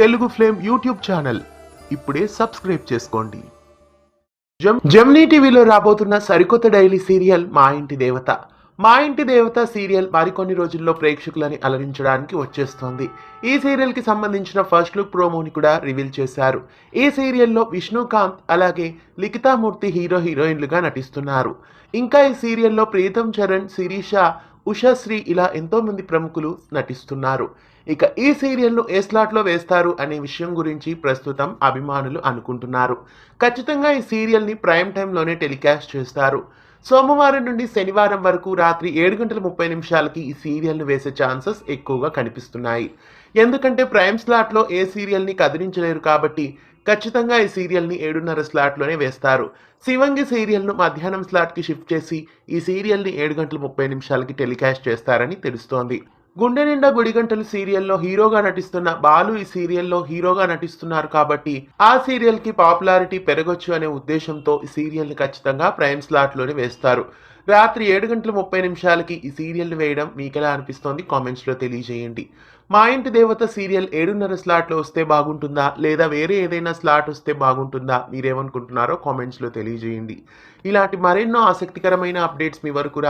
Telugu flame YouTube channel ఇప్పుడే subscribe చేసుకోండి. Gemini టీవీలో రాబోతున్న సరికొత్త డైలీ సీరియల్ మా ఇంటి దేవత. మా ఇంటి దేవత సీరియల్ మరికొన్ని రోజుల్లో ప్రేక్షకులని అలరించడానికి వచ్చేస్తోంది. ఈ సీరియల్ కి సంబంధించిన ఫస్ట్ లుక్ ప్రోమోని కూడా రివీల్ చేశారు. ఈ సీరియల్లో విష్ణుకాంత్ అలాగే లిఖితామూర్తి హీరోయిన్లుగా నటిస్తున్నారు. ఇంకా ఈ సీరియల్లో ప్రీతం చరణ్, శిరీష, ఉషశ్రీ ఇలా ఎంతో మంది ప్రముఖులు నటిస్తున్నారు. ఇక ఈ సీరియల్ను ఏ స్లాట్లో వేస్తారు అనే విషయం గురించి ప్రస్తుతం అభిమానులు అనుకుంటున్నారు. ఖచ్చితంగా ఈ సీరియల్ని ప్రైమ్ టైంలోనే టెలికాస్ట్ చేస్తారు. సోమవారం నుండి శనివారం వరకు రాత్రి 7:30 ఈ సీరియల్ను వేసే ఛాన్సెస్ ఎక్కువగా కనిపిస్తున్నాయి. ఎందుకంటే ప్రైమ్ స్లాట్లో ఏ సీరియల్ని కదిలించలేరు కాబట్టి ఖచ్చితంగా ఈ సీరియల్ని 7:30 స్లాట్లోనే వేస్తారు. శివంగి సీరియల్ను మధ్యాహ్నం స్లాట్కి షిఫ్ట్ చేసి ఈ సీరియల్ని 7:30 టెలికాస్ట్ చేస్తారని తెలుస్తోంది. గుండె నిండా గుడిగంటలు సీరియల్లో హీరోగా నటిస్తున్న బాలు ఈ సీరియల్లో హీరోగా నటిస్తున్నారు కాబట్టి ఆ సీరియల్ కి పాపులారిటీ పెరగొచ్చు అనే ఉద్దేశంతో ఈ సీరియల్ ని ఖచ్చితంగా ప్రైమ్ స్లాట్ లోనే వేస్తారు. రాత్రి 7:30 ఈ సీరియల్ ని వేయడం మీకెలా అనిపిస్తోంది కామెంట్స్ లో తెలియజేయండి. మా ఇంటి దేవత సీరియల్ 7:30 స్లాట్ లో వస్తే బాగుంటుందా లేదా వేరే ఏదైనా స్లాట్ వస్తే బాగుంటుందా మీరేమనుకుంటున్నారో కామెంట్స్ లో తెలియజేయండి. ఇలాంటి మరెన్నో ఆసక్తికరమైన అప్డేట్స్ మీ వరకు